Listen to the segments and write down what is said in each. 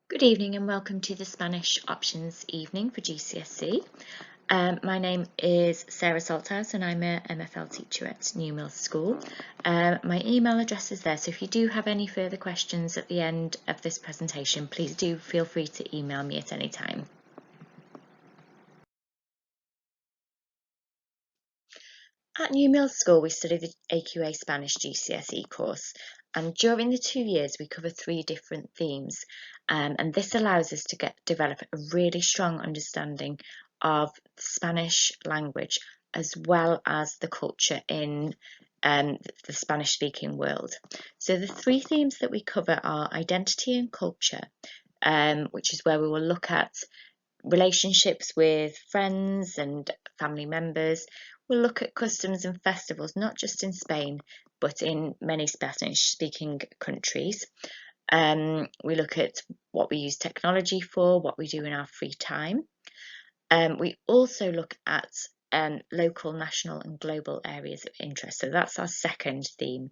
Good evening and welcome to the Spanish Options evening for GCSE. My name is Sarah Salthouse and I'm a MFL teacher at New Mills School. My email address is there, so if you do have any further questions at the end of this presentation, please do feel free to email me at any time. At New Mills School, we study the AQA Spanish GCSE course, and during the 2 years we cover 3 different themes, and this allows us to develop a really strong understanding of the Spanish language as well as the culture in the Spanish-speaking world. So the 3 themes that we cover are identity and culture, which is where we will look at relationships with friends and family members. We'll look at customs and festivals, not just in Spain, but in many Spanish-speaking countries. We look at what we use technology for, what we do in our free time. We also look at local, national and global areas of interest. So that's our second theme.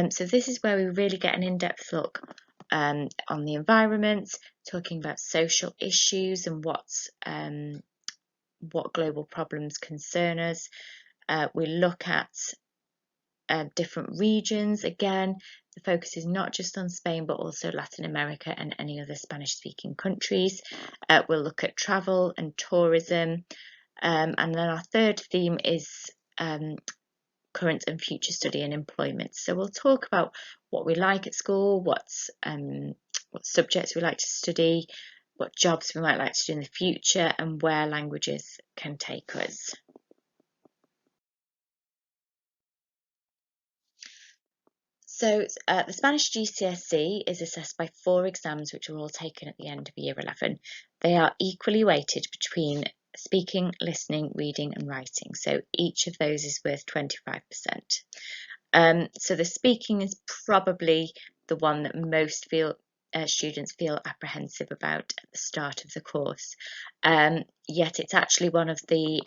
So this is where we really get an in-depth look on the environment, talking about social issues and what global problems concern us. We look at different regions. Again, the focus is not just on Spain, but also Latin America and any other Spanish-speaking countries. We'll look at travel and tourism. And then our third theme is current and future study and employment. So we'll talk about what we like at school, what subjects we like to study, what jobs we might like to do in the future, and where languages can take us. So the Spanish GCSE is assessed by 4 exams which are all taken at the end of year 11. They are equally weighted between speaking, listening, reading and writing. So each of those is worth 25%. So the speaking is probably the one that most students feel apprehensive about at the start of the course. Yet it's actually one of the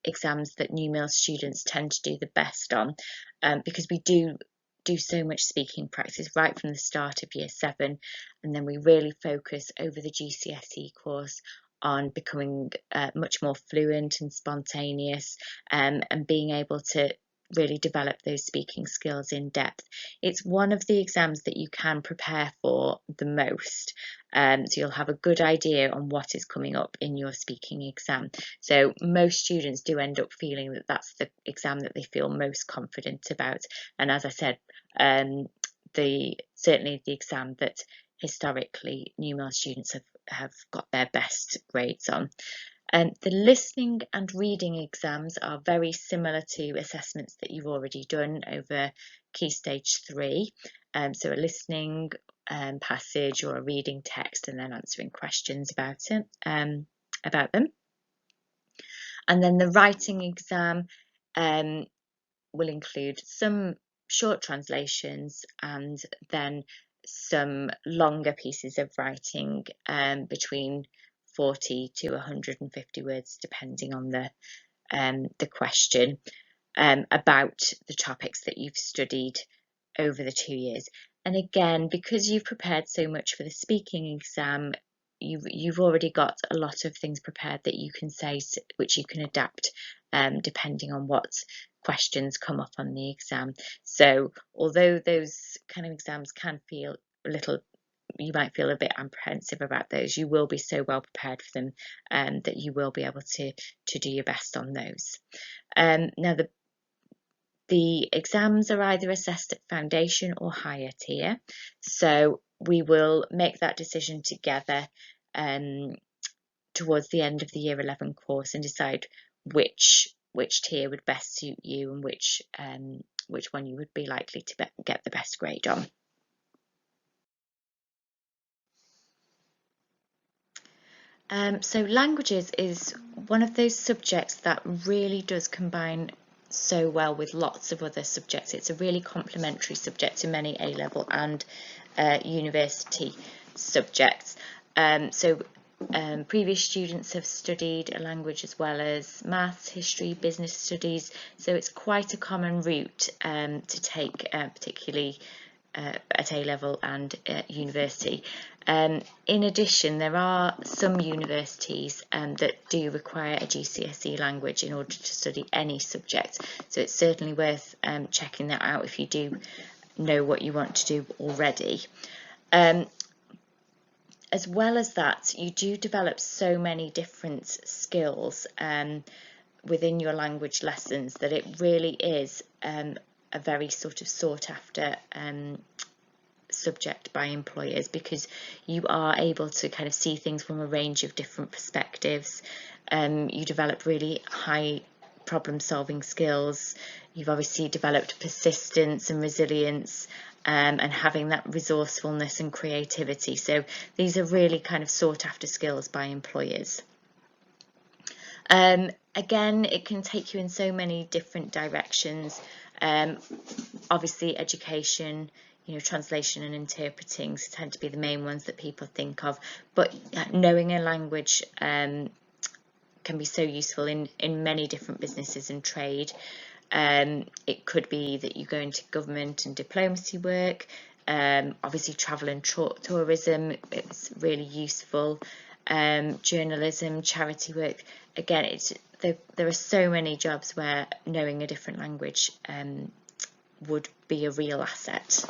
exams that New Mills students tend to do the best on, because we do so much speaking practice right from the start of year 7, and then we really focus over the GCSE course on becoming much more fluent and spontaneous, and being able to really develop those speaking skills in depth. It's one of the exams that you can prepare for the most, so you'll have a good idea on what is coming up in your speaking exam. So most students do end up feeling that that's the exam that they feel most confident about, and as I said, certainly the exam that historically New Mills students have got their best grades on. The listening and reading exams are very similar to assessments that you've already done over Key Stage 3. So a listening passage or a reading text and then answering questions about them. And then the writing exam will include some short translations and then some longer pieces of writing, between 40 to 150 words, depending on the question, about the topics that you've studied over the 2 years. And again, because you've prepared so much for the speaking exam, you've already got a lot of things prepared that you can say, which you can adapt depending on what questions come up on the exam. So although those kind of exams can feel you might feel a bit apprehensive about those, you will be so well prepared for them that you will be able to do your best on those. Now the exams are either assessed at foundation or higher tier, so we will make that decision together towards the end of the year 11 course and decide which tier would best suit you and which one you would be likely to get the best grade on. So languages is one of those subjects that really does combine so well with lots of other subjects. It's a really complementary subject to many A-level and university subjects. Previous students have studied a language as well as maths, history, business studies, so it's quite a common route to take, particularly at A-level and at university. In addition, there are some universities that do require a GCSE language in order to study any subject, so it's certainly worth checking that out if you do know what you want to do already. As well as that, you do develop so many different skills within your language lessons that it really is a very sort of sought after subject by employers, because you are able to kind of see things from a range of different perspectives. You develop really high problem solving skills. You've obviously developed persistence and resilience, and having that resourcefulness and creativity. So these are really kind of sought after skills by employers. Again, it can take you in so many different directions. Obviously education, translation and interpreting tend to be the main ones that people think of, but knowing a language can be so useful in many different businesses and trade. It could be that you go into government and diplomacy work. Obviously travel and tourism, it's really useful. Journalism, charity work, again, there are so many jobs where knowing a different language would be a real asset.